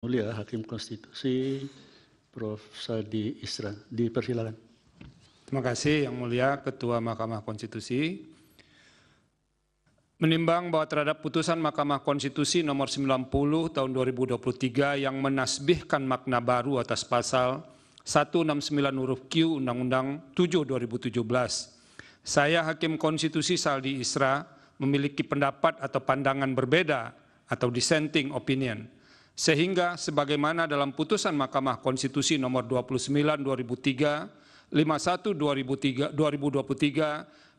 Mulia Hakim Konstitusi Prof. Saldi Isra. Dipersilakan. Terima kasih Yang Mulia Ketua Mahkamah Konstitusi. Menimbang bahwa terhadap putusan Mahkamah Konstitusi nomor 90 tahun 2023 yang menasbihkan makna baru atas pasal 169 huruf Q Undang-Undang 7 2017, saya Hakim Konstitusi Saldi Isra memiliki pendapat atau pandangan berbeda atau dissenting opinion, sehingga sebagaimana dalam putusan Mahkamah Konstitusi nomor 29 2003, 51 2023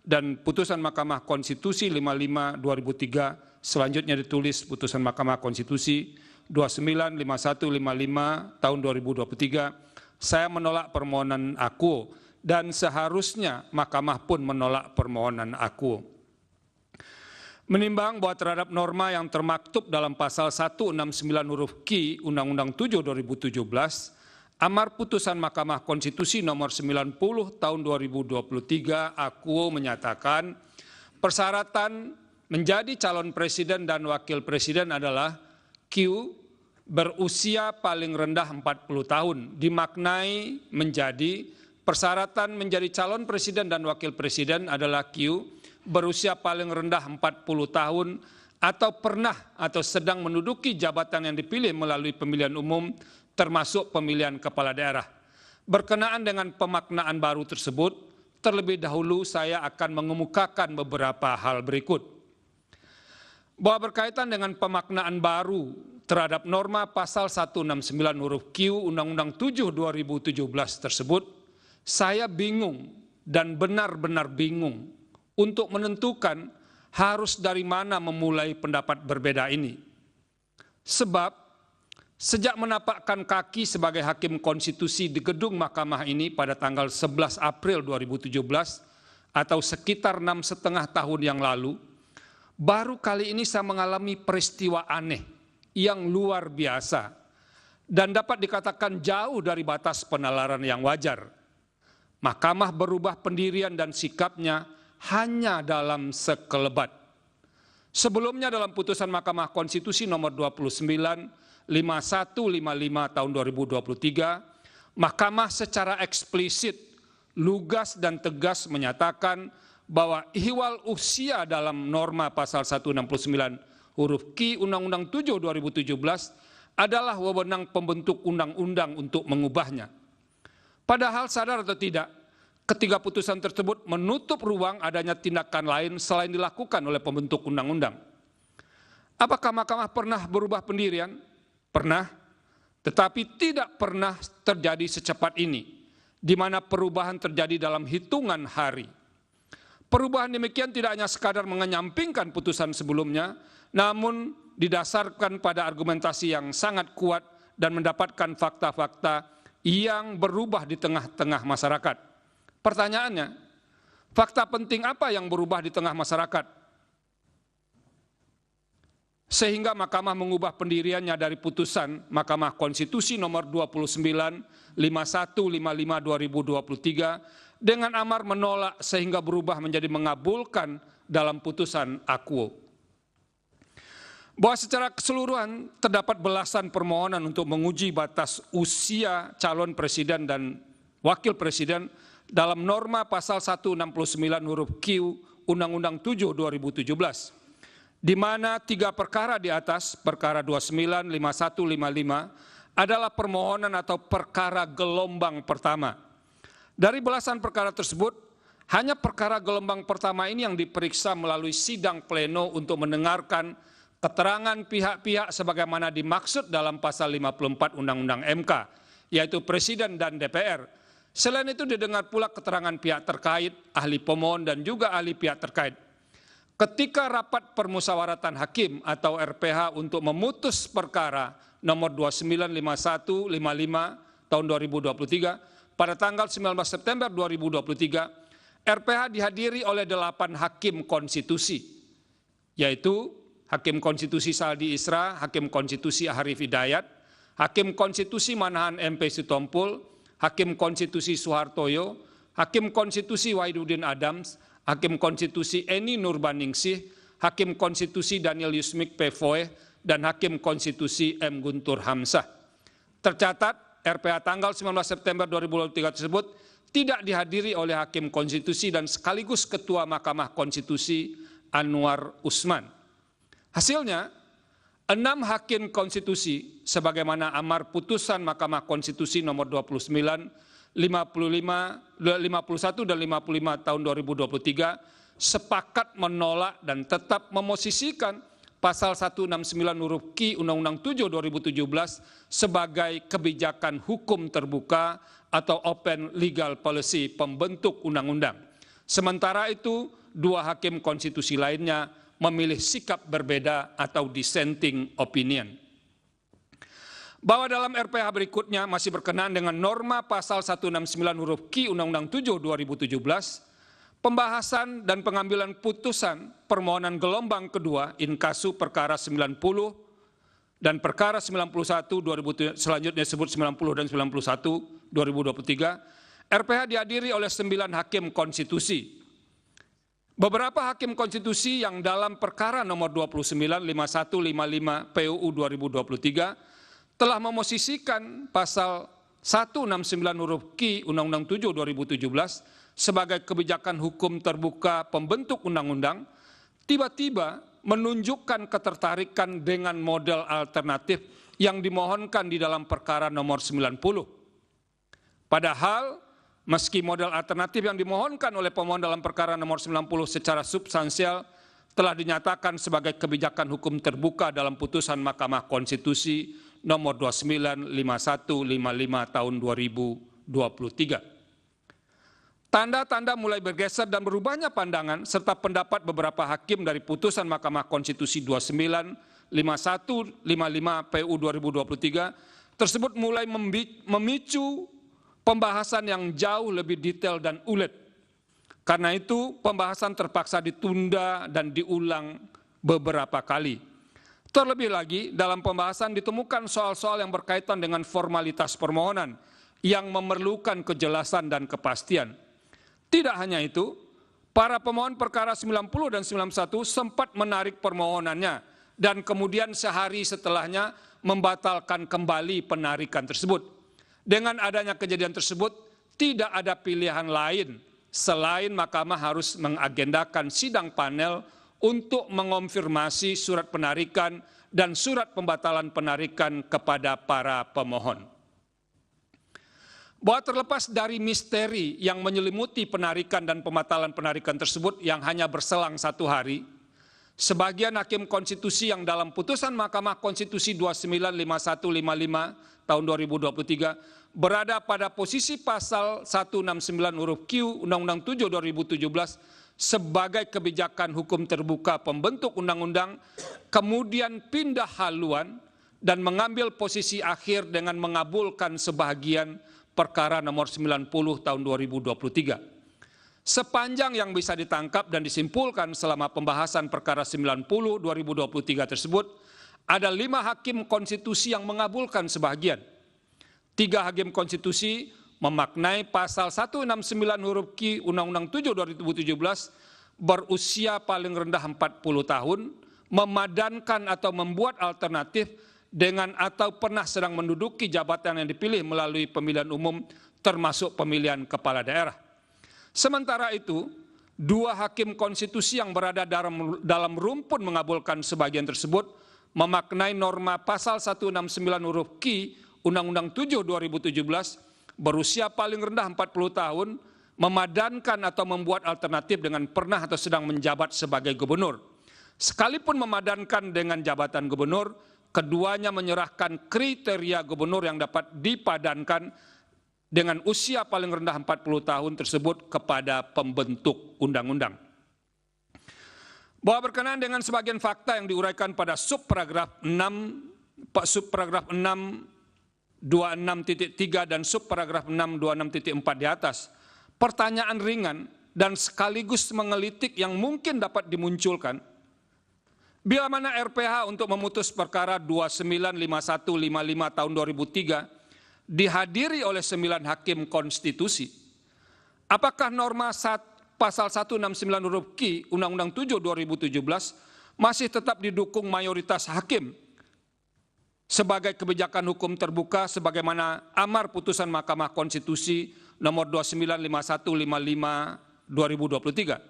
dan putusan Mahkamah Konstitusi 55 2003 selanjutnya ditulis putusan Mahkamah Konstitusi 29 51 55 tahun 2023, saya menolak permohonan akuo dan seharusnya Mahkamah pun menolak permohonan akuo. Menimbang bahwa terhadap norma yang termaktub dalam pasal 169 huruf Q Undang-Undang 7 2017, amar putusan Mahkamah Konstitusi nomor 90 tahun 2023 akuo menyatakan persyaratan menjadi calon presiden dan wakil presiden adalah Q berusia paling rendah 40 tahun, dimaknai menjadi persyaratan menjadi calon presiden dan wakil presiden adalah Q berusia paling rendah 40 tahun atau pernah atau sedang menduduki jabatan yang dipilih melalui pemilihan umum termasuk pemilihan kepala daerah. Berkenaan dengan pemaknaan baru tersebut, terlebih dahulu saya akan mengemukakan beberapa hal berikut. Bahwa berkaitan dengan pemaknaan baru terhadap norma pasal 169 huruf Q Undang-Undang 7 2017 tersebut, saya bingung dan benar-benar bingung untuk menentukan harus dari mana memulai pendapat berbeda ini. Sebab sejak menapakkan kaki sebagai Hakim Konstitusi di gedung Mahkamah ini pada tanggal 11 April 2017 atau sekitar 6,5 tahun yang lalu, baru kali ini saya mengalami peristiwa aneh yang luar biasa dan dapat dikatakan jauh dari batas penalaran yang wajar. Mahkamah berubah pendirian dan sikapnya hanya dalam sekelebat. Sebelumnya dalam putusan Mahkamah Konstitusi nomor 29 5155 tahun 2023, Mahkamah secara eksplisit, lugas dan tegas menyatakan bahwa ihwal usia dalam norma pasal 169 huruf Q Undang-Undang 7 2017 adalah wewenang pembentuk undang-undang untuk mengubahnya. Padahal sadar atau tidak, ketiga putusan tersebut menutup ruang adanya tindakan lain selain dilakukan oleh pembentuk undang-undang. Apakah Mahkamah pernah berubah pendirian? Pernah, tetapi tidak pernah terjadi secepat ini, di mana perubahan terjadi dalam hitungan hari. Perubahan demikian tidak hanya sekadar mengenyampingkan putusan sebelumnya, namun didasarkan pada argumentasi yang sangat kuat dan mendapatkan fakta-fakta yang berubah di tengah-tengah masyarakat. Pertanyaannya, fakta penting apa yang berubah di tengah masyarakat? Sehingga Mahkamah mengubah pendiriannya dari putusan Mahkamah Konstitusi nomor 29 5155 2023 dengan amar menolak sehingga berubah menjadi mengabulkan dalam putusan akuo. Bahwa secara keseluruhan terdapat belasan permohonan untuk menguji batas usia calon presiden dan wakil presiden dalam norma pasal 169 huruf Q Undang-Undang 7 2017, di mana 3 perkara di atas, perkara 29, 51, 55, adalah permohonan atau perkara gelombang pertama. Dari belasan perkara tersebut, hanya perkara gelombang pertama ini yang diperiksa melalui sidang pleno untuk mendengarkan keterangan pihak-pihak sebagaimana dimaksud dalam pasal 54 Undang-Undang MK, yaitu Presiden dan DPR. Selain itu didengar pula keterangan pihak terkait, ahli pemohon dan juga ahli pihak terkait. Ketika rapat permusyawaratan hakim atau RPH untuk memutus perkara nomor 295155 tahun 2023 pada tanggal 19 September 2023, RPH dihadiri oleh 8 hakim konstitusi, yaitu Hakim Konstitusi Saldi Isra, Hakim Konstitusi Arif Hidayat, Hakim Konstitusi Manahan MP Sitompul, Hakim Konstitusi Soehartoyo, Hakim Konstitusi Wahidudin Adams, Hakim Konstitusi Eni Nurbaningsih, Hakim Konstitusi Daniel Yusmik Pevoe, dan Hakim Konstitusi M. Guntur Hamzah. Tercatat, RPH tanggal 19 September 2023 tersebut tidak dihadiri oleh Hakim Konstitusi dan sekaligus Ketua Mahkamah Konstitusi Anwar Usman. Hasilnya, 6 Hakim Konstitusi sebagaimana amar putusan Mahkamah Konstitusi nomor 29, 51 dan 55 tahun 2023 sepakat menolak dan tetap memosisikan pasal 169 huruf Q Undang-Undang 7 2017 sebagai kebijakan hukum terbuka atau open legal policy pembentuk undang-undang. Sementara itu, 2 hakim konstitusi lainnya memilih sikap berbeda atau dissenting opinion. Bahwa dalam RPH berikutnya masih berkenaan dengan norma pasal 169 huruf Q Undang-Undang 7 2017, pembahasan dan pengambilan putusan permohonan gelombang kedua inkasu perkara 90 dan perkara 91 selanjutnya disebut 90 dan 91 2023, RPH dihadiri oleh 9 hakim konstitusi. Beberapa hakim konstitusi yang dalam perkara nomor 29, 51, 55 PUU 2023 telah memosisikan pasal 169 huruf Q Undang-Undang 7 2017 sebagai kebijakan hukum terbuka pembentuk undang-undang, tiba-tiba menunjukkan ketertarikan dengan model alternatif yang dimohonkan di dalam perkara nomor 90. Padahal, meski model alternatif yang dimohonkan oleh pemohon dalam perkara nomor 90 secara substansial telah dinyatakan sebagai kebijakan hukum terbuka dalam putusan Mahkamah Konstitusi nomor 29, 51, 55 tahun 2023. Tanda-tanda mulai bergeser dan berubahnya pandangan serta pendapat beberapa hakim dari putusan Mahkamah Konstitusi 29, 51, 55 PU 2023 tersebut mulai memicu pembahasan yang jauh lebih detail dan ulet. Karena itu, pembahasan terpaksa ditunda dan diulang beberapa kali. Terlebih lagi, dalam pembahasan ditemukan soal-soal yang berkaitan dengan formalitas permohonan yang memerlukan kejelasan dan kepastian. Tidak hanya itu, para pemohon perkara 90 dan 91 sempat menarik permohonannya dan kemudian sehari setelahnya membatalkan kembali penarikan tersebut. Dengan adanya kejadian tersebut, tidak ada pilihan lain selain Mahkamah harus mengagendakan sidang panel untuk mengonfirmasi surat penarikan dan surat pembatalan penarikan kepada para pemohon. Bahwa terlepas dari misteri yang menyelimuti penarikan dan pembatalan penarikan tersebut yang hanya berselang 1 hari, sebagian hakim konstitusi yang dalam putusan Mahkamah Konstitusi 295155 tahun 2023 berada pada posisi pasal 169 huruf Q Undang-Undang 7 2017 sebagai kebijakan hukum terbuka pembentuk undang-undang, kemudian pindah haluan dan mengambil posisi akhir dengan mengabulkan sebagian perkara nomor 90 tahun 2023. Sepanjang yang bisa ditangkap dan disimpulkan selama pembahasan perkara 90 2023 tersebut, ada 5 hakim konstitusi yang mengabulkan sebagian. 3 hakim konstitusi memaknai pasal 169 huruf Q Undang-Undang 7 2017 berusia paling rendah 40 tahun, memadankan atau membuat alternatif dengan atau pernah sedang menduduki jabatan yang dipilih melalui pemilihan umum termasuk pemilihan kepala daerah. Sementara itu, 2 hakim konstitusi yang berada dalam rumpun mengabulkan sebagian tersebut memaknai norma pasal 169 huruf Q Undang-Undang 7 2017 berusia paling rendah 40 tahun, memadankan atau membuat alternatif dengan pernah atau sedang menjabat sebagai gubernur. Sekalipun memadankan dengan jabatan gubernur, keduanya menyerahkan kriteria gubernur yang dapat dipadankan dengan usia paling rendah 40 tahun tersebut kepada pembentuk undang-undang. Bahwa berkenaan dengan sebagian fakta yang diuraikan pada subparagraf 6, 26.3 dan subparagraf 626.4 di atas, pertanyaan ringan dan sekaligus menggelitik yang mungkin dapat dimunculkan. Bila mana RPH untuk memutus perkara 295155 tahun 2003 dihadiri oleh 9 hakim konstitusi, apakah norma pasal 169 huruf Q Undang-Undang 7 2017 masih tetap didukung mayoritas hakim sebagai kebijakan hukum terbuka sebagaimana amar putusan Mahkamah Konstitusi nomor 295155/2023.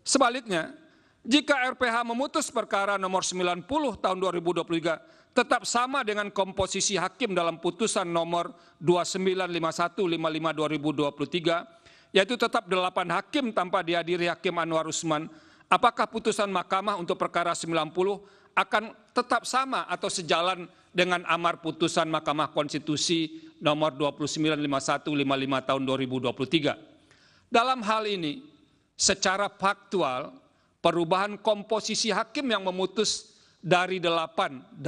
Sebaliknya, jika RPH memutus perkara nomor 90 tahun 2023 tetap sama dengan komposisi hakim dalam putusan nomor 295155/2023, yaitu tetap 8 hakim tanpa dihadiri Hakim Anwar Usman, apakah putusan Mahkamah untuk perkara 90 akan tetap sama atau sejalan dengan amar putusan Mahkamah Konstitusi nomor 295155 tahun 2023. Dalam hal ini, secara faktual, perubahan komposisi hakim yang memutus dari 8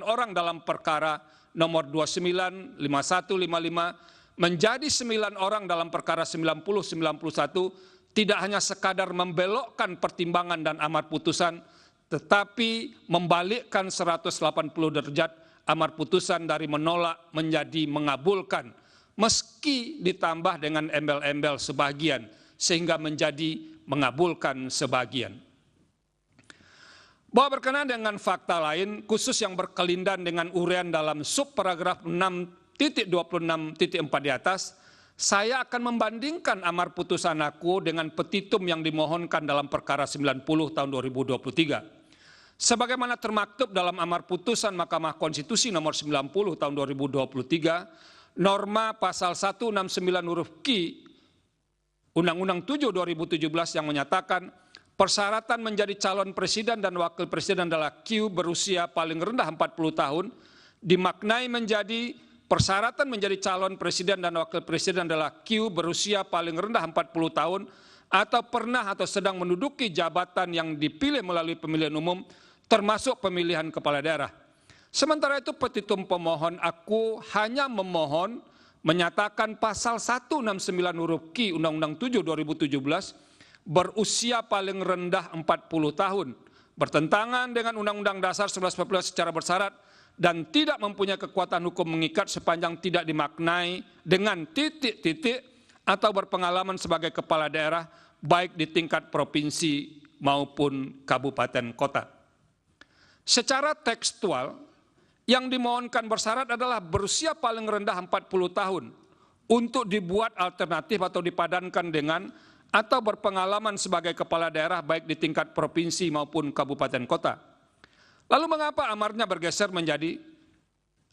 orang dalam perkara nomor 295155 menjadi 9 orang dalam perkara 9091 tidak hanya sekadar membelokkan pertimbangan dan amar putusan, tetapi membalikkan 180 derajat amar putusan dari menolak menjadi mengabulkan, meski ditambah dengan embel-embel sebagian, sehingga menjadi mengabulkan sebagian. Bahwa berkenaan dengan fakta lain, khusus yang berkelindan dengan uraian dalam subparagraf 6.26.4 di atas, saya akan membandingkan amar putusan aku dengan petitum yang dimohonkan dalam perkara 90 tahun 2023. Sebagaimana termaktub dalam amar putusan Mahkamah Konstitusi nomor 90 tahun 2023, norma pasal 169 huruf Q Undang-Undang 7 2017 yang menyatakan persyaratan menjadi calon presiden dan wakil presiden adalah Q berusia paling rendah 40 tahun, dimaknai menjadi persyaratan menjadi calon presiden dan wakil presiden adalah Q berusia paling rendah 40 tahun atau pernah atau sedang menduduki jabatan yang dipilih melalui pemilihan umum termasuk pemilihan kepala daerah. Sementara itu petitum pemohon aku hanya memohon menyatakan pasal 169 huruf Q Undang-Undang 7 2017 berusia paling rendah 40 tahun, bertentangan dengan Undang-Undang Dasar 1144 secara bersyarat dan tidak mempunyai kekuatan hukum mengikat sepanjang tidak dimaknai dengan titik-titik atau berpengalaman sebagai kepala daerah baik di tingkat provinsi maupun kabupaten kota. Secara tekstual, yang dimohonkan bersyarat adalah berusia paling rendah 40 tahun untuk dibuat alternatif atau dipadankan dengan atau berpengalaman sebagai kepala daerah baik di tingkat provinsi maupun kabupaten kota. Lalu mengapa amarnya bergeser menjadi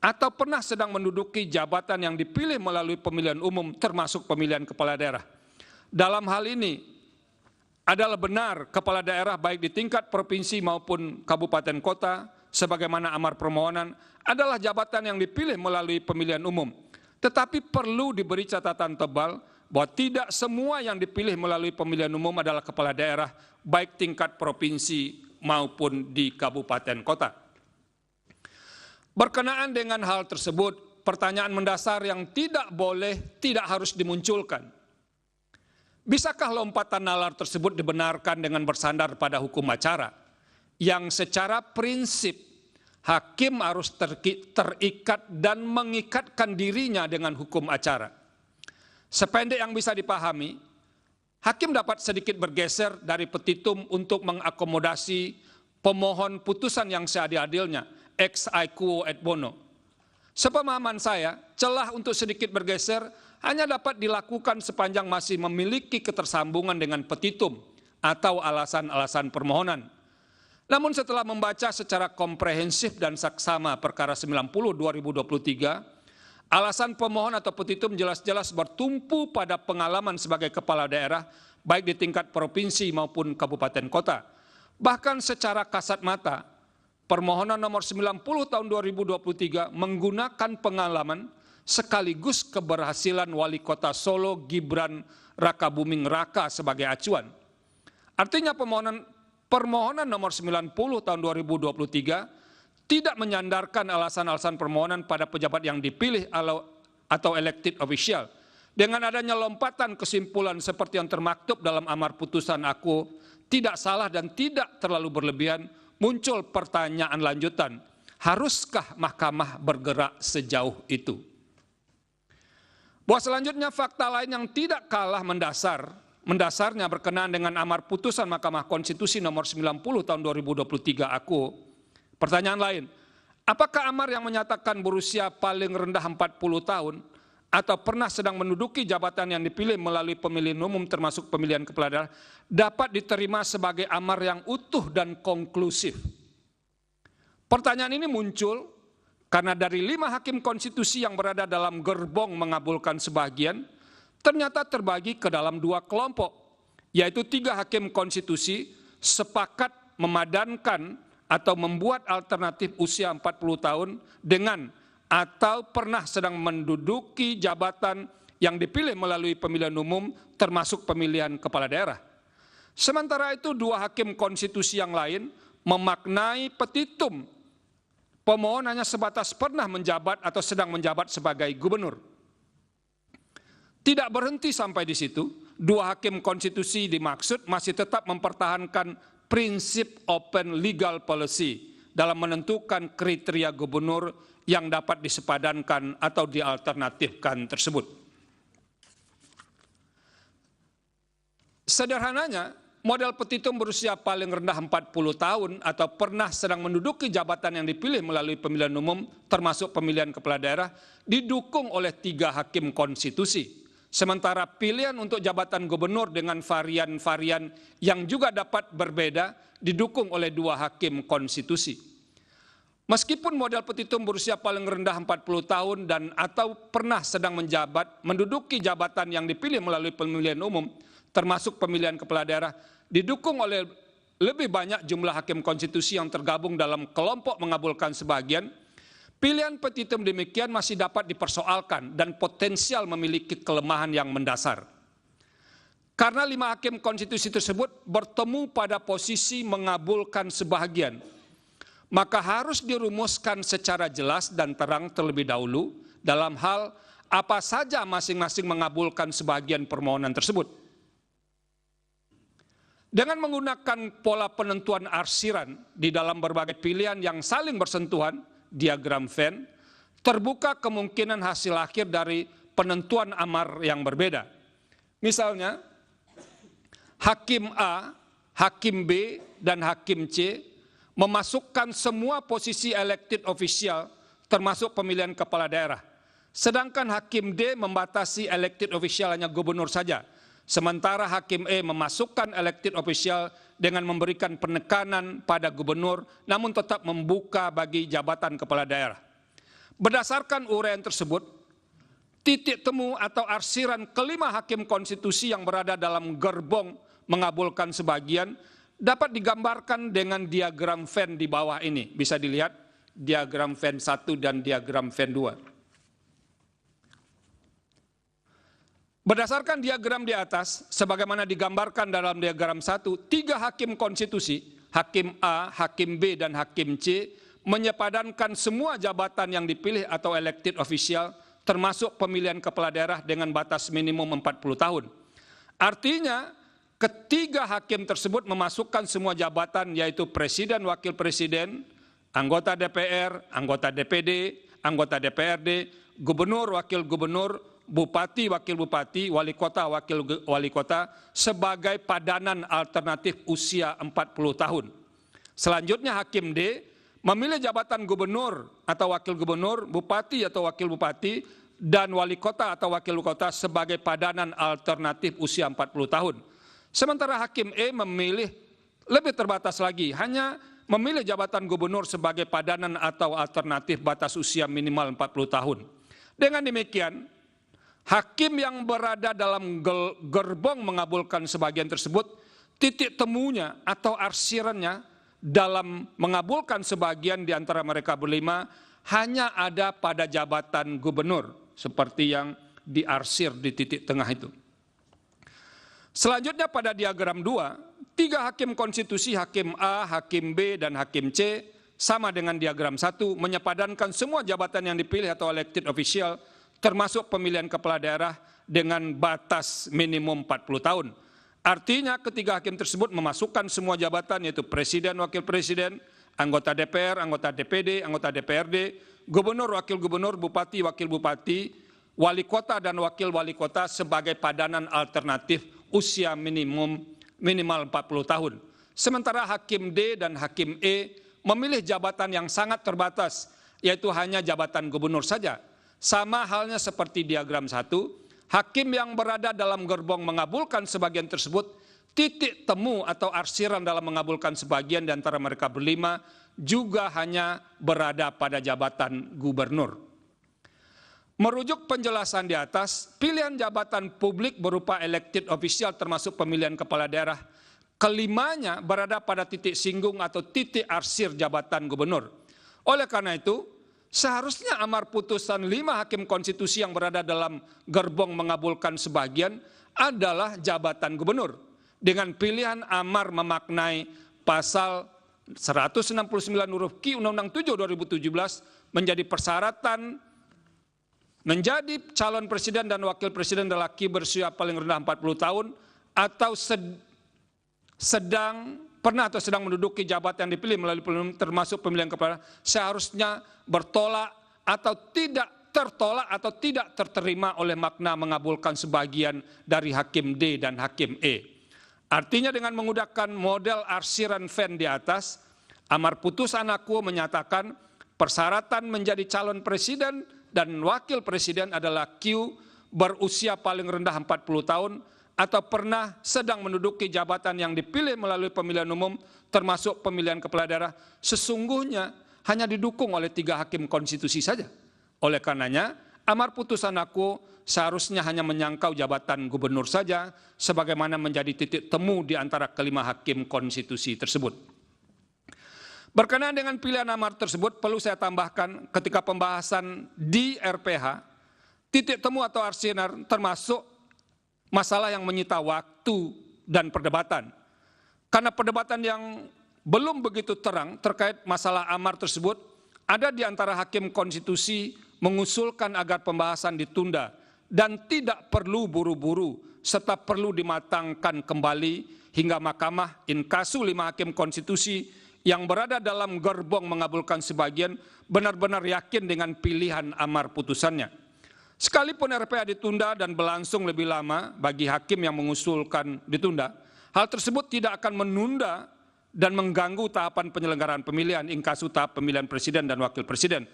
atau pernah sedang menduduki jabatan yang dipilih melalui pemilihan umum termasuk pemilihan kepala daerah? Dalam hal ini adalah benar kepala daerah baik di tingkat provinsi maupun kabupaten kota sebagaimana amar permohonan adalah jabatan yang dipilih melalui pemilihan umum. Tetapi perlu diberi catatan tebal bahwa tidak semua yang dipilih melalui pemilihan umum adalah kepala daerah baik tingkat provinsi maupun di kabupaten kota. Berkenaan dengan hal tersebut, pertanyaan mendasar yang tidak harus dimunculkan. Bisakah lompatan nalar tersebut dibenarkan dengan bersandar pada hukum acara yang secara prinsip hakim harus terikat dan mengikatkan dirinya dengan hukum acara? Sependek yang bisa dipahami, hakim dapat sedikit bergeser dari petitum untuk mengakomodasi pemohon putusan yang seadil-adilnya, ex aequo et bono. Sepemahaman saya, celah untuk sedikit bergeser hanya dapat dilakukan sepanjang masih memiliki ketersambungan dengan petitum atau alasan-alasan permohonan. Namun setelah membaca secara komprehensif dan saksama perkara 90/2023, alasan pemohon atau petitum jelas-jelas bertumpu pada pengalaman sebagai kepala daerah baik di tingkat provinsi maupun kabupaten kota. Bahkan secara kasat mata, permohonan nomor 90 tahun 2023 menggunakan pengalaman sekaligus keberhasilan Wali Kota Solo Gibran Rakabuming Raka sebagai acuan. Artinya permohonan nomor 90 tahun 2023 tidak menyandarkan alasan-alasan permohonan pada pejabat yang dipilih atau elected official. Dengan adanya lompatan kesimpulan seperti yang termaktub dalam amar putusan aku tidak salah dan tidak terlalu berlebihan, muncul pertanyaan lanjutan, haruskah mahkamah bergerak sejauh itu? Bahwa selanjutnya fakta lain yang tidak kalah mendasarnya berkenaan dengan amar putusan Mahkamah Konstitusi nomor 90 tahun 2023 aku. Pertanyaan lain, Apakah amar yang menyatakan berusia paling rendah 40 tahun atau pernah sedang menduduki jabatan yang dipilih melalui pemilihan umum termasuk pemilihan kepala daerah dapat diterima sebagai amar yang utuh dan konklusif? Pertanyaan ini muncul karena dari 5 hakim konstitusi yang berada dalam gerbong mengabulkan sebagian, ternyata terbagi ke dalam 2 kelompok, yaitu 3 hakim konstitusi sepakat memadankan atau membuat alternatif usia 40 tahun dengan atau pernah sedang menduduki jabatan yang dipilih melalui pemilihan umum termasuk pemilihan kepala daerah. Sementara itu 2 hakim konstitusi yang lain memaknai petitum pemohon hanya sebatas pernah menjabat atau sedang menjabat sebagai gubernur. Tidak berhenti sampai di situ, 2 hakim konstitusi dimaksud masih tetap mempertahankan prinsip open legal policy dalam menentukan kriteria gubernur yang dapat disepadankan atau dialternatifkan tersebut. Sederhananya, model petitum berusia paling rendah 40 tahun atau pernah sedang menduduki jabatan yang dipilih melalui pemilihan umum termasuk pemilihan kepala daerah didukung oleh 3 hakim konstitusi. Sementara pilihan untuk jabatan gubernur dengan varian-varian yang juga dapat berbeda didukung oleh 2 hakim konstitusi. Meskipun model petitum berusia paling rendah 40 tahun dan atau pernah sedang menduduki jabatan yang dipilih melalui pemilihan umum, termasuk pemilihan kepala daerah, didukung oleh lebih banyak jumlah hakim konstitusi yang tergabung dalam kelompok mengabulkan sebagian, pilihan petitum demikian masih dapat dipersoalkan dan potensial memiliki kelemahan yang mendasar. Karena 5 hakim konstitusi tersebut bertemu pada posisi mengabulkan sebagian, maka harus dirumuskan secara jelas dan terang terlebih dahulu dalam hal apa saja masing-masing mengabulkan sebagian permohonan tersebut. Dengan menggunakan pola penentuan arsiran di dalam berbagai pilihan yang saling bersentuhan, diagram Venn, terbuka kemungkinan hasil akhir dari penentuan amar yang berbeda. Misalnya, Hakim A, Hakim B, dan Hakim C memasukkan semua posisi elected official termasuk pemilihan kepala daerah. Sedangkan Hakim D membatasi elected official hanya gubernur saja. Sementara Hakim E memasukkan elected official dengan memberikan penekanan pada gubernur namun tetap membuka bagi jabatan kepala daerah. Berdasarkan uraian tersebut, titik temu atau arsiran kelima hakim konstitusi yang berada dalam gerbong mengabulkan sebagian dapat digambarkan dengan diagram Venn di bawah ini. Bisa dilihat diagram Venn 1 dan diagram Venn 2. Berdasarkan diagram di atas, sebagaimana digambarkan dalam diagram 1, 3 hakim konstitusi, Hakim A, Hakim B, dan Hakim C, menyepadankan semua jabatan yang dipilih atau elected official, termasuk pemilihan kepala daerah dengan batas minimum 40 tahun. Artinya, ketiga hakim tersebut memasukkan semua jabatan yaitu presiden, wakil presiden, anggota DPR, anggota DPD, anggota DPRD, gubernur, wakil gubernur, bupati, wakil bupati, wali kota, wakil wali kota sebagai padanan alternatif usia 40 tahun. Selanjutnya Hakim D memilih jabatan gubernur atau wakil gubernur, bupati atau wakil bupati, dan wali kota atau wakil kota sebagai padanan alternatif usia 40 tahun. Sementara Hakim E memilih lebih terbatas lagi, hanya memilih jabatan gubernur sebagai padanan atau alternatif batas usia minimal 40 tahun. Dengan demikian, hakim yang berada dalam gerbong mengabulkan sebagian tersebut, titik temunya atau arsirannya dalam mengabulkan sebagian di antara mereka berlima hanya ada pada jabatan gubernur, seperti yang diarsir di titik tengah itu. Selanjutnya pada diagram 2, 3 hakim konstitusi, Hakim A, Hakim B, dan Hakim C, sama dengan diagram 1, menyepadankan semua jabatan yang dipilih atau elected official, termasuk pemilihan kepala daerah dengan batas minimum 40 tahun. Artinya ketiga hakim tersebut memasukkan semua jabatan yaitu presiden, wakil presiden, anggota DPR, anggota DPD, anggota DPRD, gubernur, wakil gubernur, bupati, wakil bupati, wali kota dan wakil wali kota sebagai padanan alternatif usia minimal 40 tahun. Sementara Hakim D dan Hakim E memilih jabatan yang sangat terbatas, yaitu hanya jabatan gubernur saja. Sama halnya seperti diagram 1, hakim yang berada dalam gerbong mengabulkan sebagian tersebut, titik temu atau arsiran dalam mengabulkan sebagian di antara mereka berlima juga hanya berada pada jabatan gubernur. Merujuk penjelasan di atas, pilihan jabatan publik berupa elected official termasuk pemilihan kepala daerah, kelimanya berada pada titik singgung atau titik arsir jabatan gubernur. Oleh karena itu, seharusnya amar putusan 5 hakim konstitusi yang berada dalam gerbong mengabulkan sebagian adalah jabatan gubernur. Dengan pilihan amar memaknai pasal 169 huruf Q Undang-Undang 7 2017 menjadi persyaratan menjadi calon presiden dan wakil presiden lelaki berusia paling rendah 40 tahun atau pernah menduduki jabatan yang dipilih melalui pemilu termasuk pemilihan kepala seharusnya bertolak atau tidak tertolak atau tidak terterima oleh makna mengabulkan sebagian dari hakim D dan hakim E. Artinya dengan menggunakan model arsiran Venn di atas, amar putusan aku menyatakan persyaratan menjadi calon presiden dan wakil presiden adalah Q berusia paling rendah 40 tahun atau pernah sedang menduduki jabatan yang dipilih melalui pemilihan umum termasuk pemilihan kepala daerah sesungguhnya hanya didukung oleh 3 hakim konstitusi saja. Oleh karenanya, amar putusan aku seharusnya hanya menyangkau jabatan gubernur saja sebagaimana menjadi titik temu di antara kelima hakim konstitusi tersebut. Berkenaan dengan pilihan amar tersebut, perlu saya tambahkan ketika pembahasan di RPH, titik temu atau arsiran termasuk masalah yang menyita waktu dan perdebatan. Karena perdebatan yang belum begitu terang terkait masalah amar tersebut, ada di antara hakim konstitusi mengusulkan agar pembahasan ditunda dan tidak perlu buru-buru serta perlu dimatangkan kembali hingga Mahkamah in casu 5 hakim konstitusi yang berada dalam gerbong mengabulkan sebagian benar-benar yakin dengan pilihan amar putusannya. Sekalipun RPH ditunda dan berlangsung lebih lama bagi hakim yang mengusulkan ditunda, hal tersebut tidak akan menunda dan mengganggu tahapan penyelenggaraan pemilihan in casu tahap pemilihan presiden dan wakil presiden.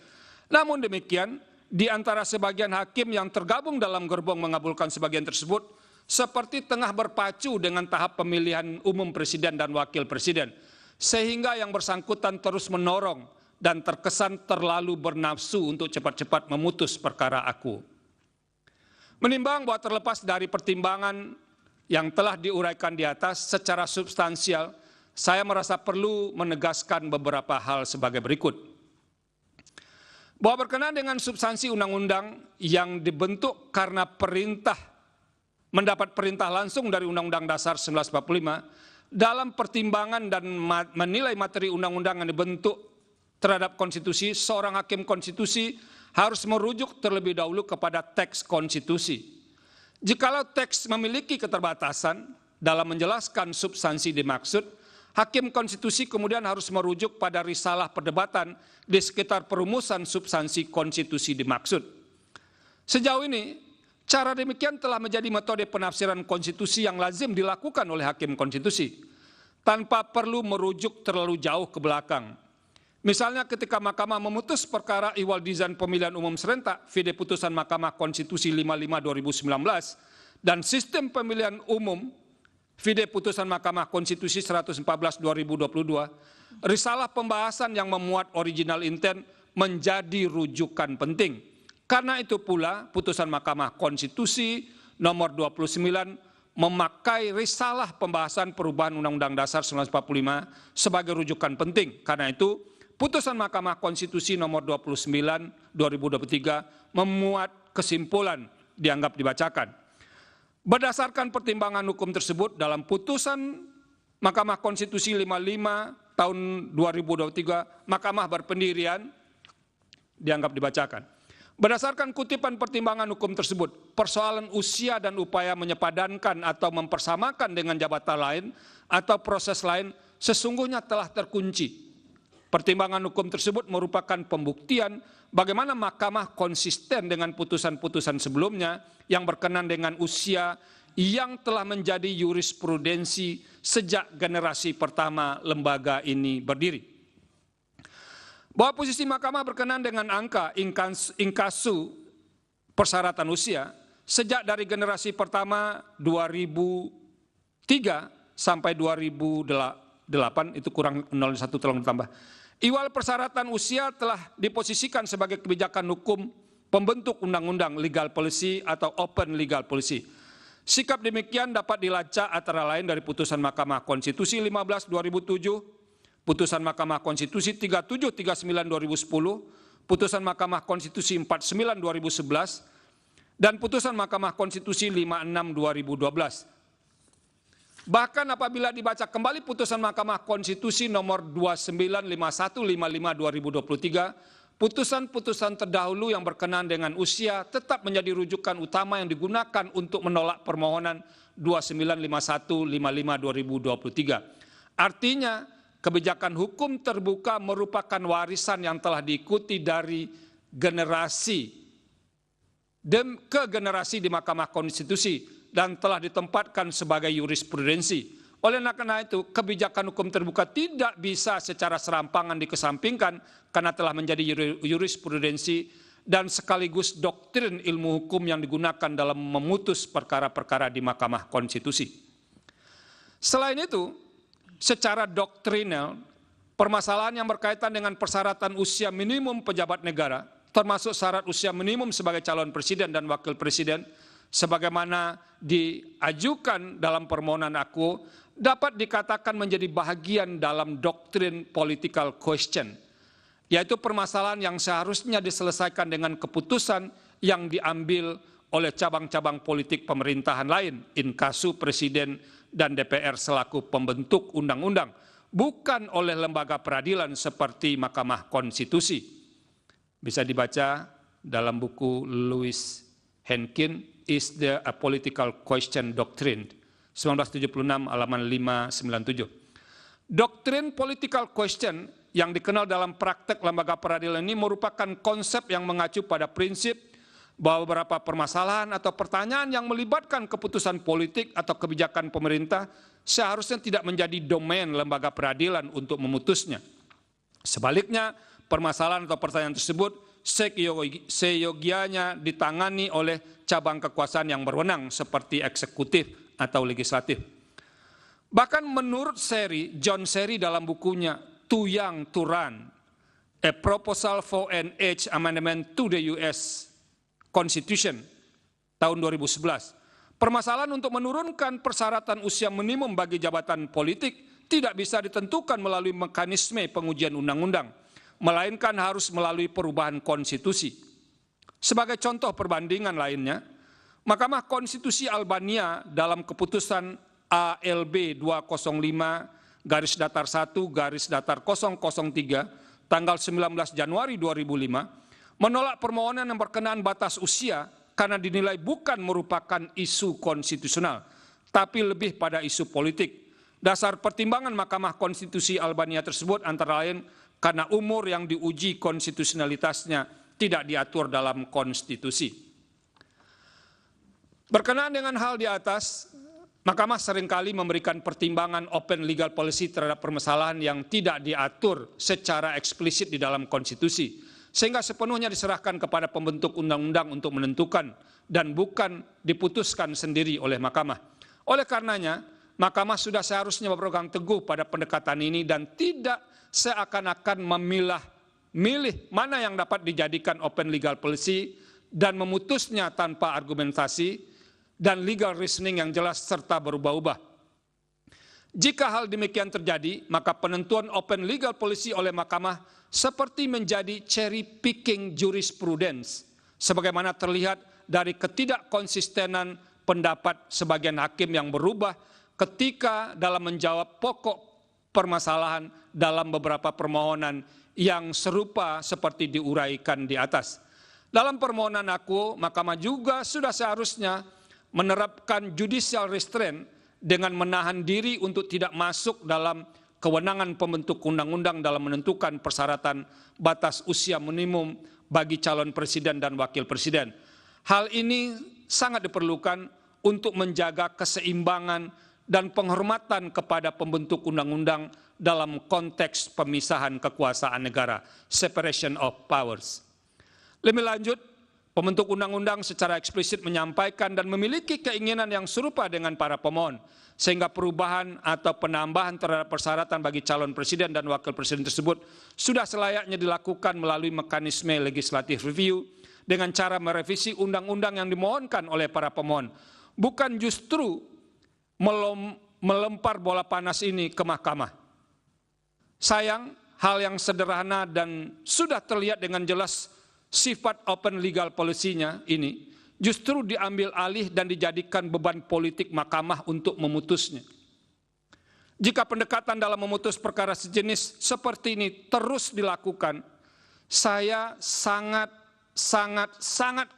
Namun demikian, di antara sebagian hakim yang tergabung dalam gerbong mengabulkan sebagian tersebut, seperti tengah berpacu dengan tahap pemilihan umum presiden dan wakil presiden, sehingga yang bersangkutan terus menorong dan terkesan terlalu bernafsu untuk cepat-cepat memutus perkara aku. Menimbang bahwa terlepas dari pertimbangan yang telah diuraikan di atas secara substansial, saya merasa perlu menegaskan beberapa hal sebagai berikut. Bahwa berkenaan dengan substansi undang-undang yang dibentuk karena mendapat perintah langsung dari Undang-Undang Dasar 1945, dalam pertimbangan dan menilai materi undang-undang yang dibentuk terhadap konstitusi, seorang hakim konstitusi harus merujuk terlebih dahulu kepada teks konstitusi. Jikalau teks memiliki keterbatasan dalam menjelaskan substansi dimaksud, hakim konstitusi kemudian harus merujuk pada risalah perdebatan di sekitar perumusan substansi konstitusi dimaksud. Sejauh ini, cara demikian telah menjadi metode penafsiran konstitusi yang lazim dilakukan oleh hakim konstitusi, tanpa perlu merujuk terlalu jauh ke belakang. Misalnya ketika Mahkamah memutus perkara ihwal desain pemilihan umum serentak, vide putusan Mahkamah Konstitusi 55/2019, dan sistem pemilihan umum, vide putusan Mahkamah Konstitusi 114/2022, risalah pembahasan yang memuat original intent menjadi rujukan penting. Karena itu pula putusan Mahkamah Konstitusi nomor 29 memakai risalah pembahasan perubahan Undang-Undang Dasar 1945 sebagai rujukan penting. Karena itu putusan Mahkamah Konstitusi nomor 29/2023 memuat kesimpulan dianggap dibacakan. Berdasarkan pertimbangan hukum tersebut dalam putusan Mahkamah Konstitusi 55 tahun 2023, Mahkamah berpendirian dianggap dibacakan. Berdasarkan kutipan pertimbangan hukum tersebut, persoalan usia dan upaya menyepadankan atau mempersamakan dengan jabatan lain atau proses lain sesungguhnya telah terkunci. Pertimbangan hukum tersebut merupakan pembuktian bagaimana Mahkamah konsisten dengan putusan-putusan sebelumnya yang berkenaan dengan usia yang telah menjadi jurisprudensi sejak generasi pertama lembaga ini berdiri. Bahwa posisi Mahkamah berkenan dengan angka inkasu persyaratan usia sejak dari generasi pertama 2003 sampai 2008, itu kurang 01 tolong ditambah. Iwal persyaratan usia telah diposisikan sebagai kebijakan hukum pembentuk undang-undang legal policy atau open legal policy. Sikap demikian dapat dilacak antara lain dari putusan Mahkamah Konstitusi 15/2007, putusan Mahkamah Konstitusi 3739/2010, putusan Mahkamah Konstitusi 49/2011, dan putusan Mahkamah Konstitusi 56/2012. Bahkan apabila dibaca kembali putusan Mahkamah Konstitusi nomor 295155/2023, putusan-putusan terdahulu yang berkenaan dengan usia tetap menjadi rujukan utama yang digunakan untuk menolak permohonan 295155/2023. Artinya, kebijakan hukum terbuka merupakan warisan yang telah diikuti dari generasi ke generasi di Mahkamah Konstitusi dan telah ditempatkan sebagai jurisprudensi. Oleh karena itu, kebijakan hukum terbuka tidak bisa secara serampangan dikesampingkan karena telah menjadi jurisprudensi dan sekaligus doktrin ilmu hukum yang digunakan dalam memutus perkara-perkara di Mahkamah Konstitusi. Selain itu, secara doktrinal, permasalahan yang berkaitan dengan persyaratan usia minimum pejabat negara, termasuk syarat usia minimum sebagai calon presiden dan wakil presiden, sebagaimana diajukan dalam permohonan aku, dapat dikatakan menjadi bahagian dalam doktrin political question, yaitu permasalahan yang seharusnya diselesaikan dengan keputusan yang diambil oleh cabang-cabang politik pemerintahan lain, inkasu presiden dan DPR selaku pembentuk undang-undang, bukan oleh lembaga peradilan seperti Mahkamah Konstitusi. Bisa dibaca dalam buku Louis Henkin, Is there a Political Question Doctrine, 1976, halaman 597. Doktrin political question yang dikenal dalam praktek lembaga peradilan ini merupakan konsep yang mengacu pada prinsip bahwa beberapa permasalahan atau pertanyaan yang melibatkan keputusan politik atau kebijakan pemerintah seharusnya tidak menjadi domain lembaga peradilan untuk memutusnya. Sebaliknya, permasalahan atau pertanyaan tersebut seyogianya ditangani oleh cabang kekuasaan yang berwenang seperti eksekutif atau legislatif. Bahkan menurut John Seri dalam bukunya Too Young to Run, A Proposal for an Age Amendment to the US Constitution tahun 2011, permasalahan untuk menurunkan persyaratan usia minimum bagi jabatan politik tidak bisa ditentukan melalui mekanisme pengujian undang-undang, melainkan harus melalui perubahan konstitusi. Sebagai contoh perbandingan lainnya, Mahkamah Konstitusi Albania dalam keputusan ALB 205-1-003 tanggal 19 Januari 2005 menolak permohonan yang berkenaan batas usia karena dinilai bukan merupakan isu konstitusional, tapi lebih pada isu politik. Dasar pertimbangan Mahkamah Konstitusi Albania tersebut antara lain karena umur yang diuji konstitusionalitasnya tidak diatur dalam konstitusi. Berkenaan dengan hal di atas, Mahkamah seringkali memberikan pertimbangan open legal policy terhadap permasalahan yang tidak diatur secara eksplisit di dalam konstitusi, sehingga sepenuhnya diserahkan kepada pembentuk undang-undang untuk menentukan dan bukan diputuskan sendiri oleh Mahkamah. Oleh karenanya, Mahkamah sudah seharusnya berpegang teguh pada pendekatan ini dan tidak seakan-akan milih mana yang dapat dijadikan open legal policy dan memutusnya tanpa argumentasi dan legal reasoning yang jelas serta berubah-ubah. Jika hal demikian terjadi, maka penentuan open legal policy oleh Mahkamah seperti menjadi cherry picking jurisprudence, sebagaimana terlihat dari ketidakkonsistenan pendapat sebagian hakim yang berubah ketika dalam menjawab pokok permasalahan dalam beberapa permohonan yang serupa seperti diuraikan di atas. Dalam permohonan aku, Mahkamah juga sudah seharusnya menerapkan judicial restraint dengan menahan diri untuk tidak masuk dalam kewenangan pembentuk undang-undang dalam menentukan persyaratan batas usia minimum bagi calon presiden dan wakil presiden. Hal ini sangat diperlukan untuk menjaga keseimbangan dan penghormatan kepada pembentuk undang-undang dalam konteks pemisahan kekuasaan negara, separation of powers. Lebih lanjut, pembentuk undang-undang secara eksplisit menyampaikan dan memiliki keinginan yang serupa dengan para pemohon, sehingga perubahan atau penambahan terhadap persyaratan bagi calon presiden dan wakil presiden tersebut sudah selayaknya dilakukan melalui mekanisme legislative review dengan cara merevisi undang-undang yang dimohonkan oleh para pemohon, bukan justru melempar bola panas ini ke mahkamah. Sayang, hal yang sederhana dan sudah terlihat dengan jelas sifat open legal policy-nya ini justru diambil alih dan dijadikan beban politik mahkamah untuk memutusnya. Jika pendekatan dalam memutus perkara sejenis seperti ini terus dilakukan, saya sangat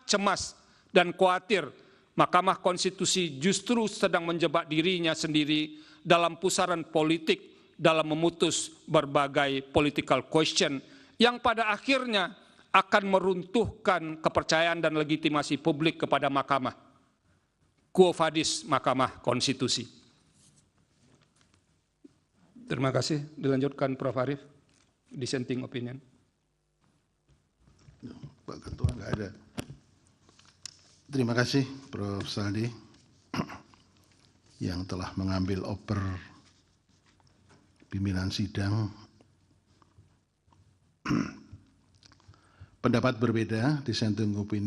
cemas dan khawatir Mahkamah Konstitusi justru sedang menjebak dirinya sendiri dalam pusaran politik dalam memutus berbagai political question yang pada akhirnya akan meruntuhkan kepercayaan dan legitimasi publik kepada mahkamah. Quo vadis Mahkamah Konstitusi. Terima kasih. Dilanjutkan Prof. Arief. Dissenting opinion. Pak Ketua nggak ada. Terima kasih Prof. Saldi yang telah mengambil oper pimpinan sidang. Pendapat berbeda, dissenting opinion.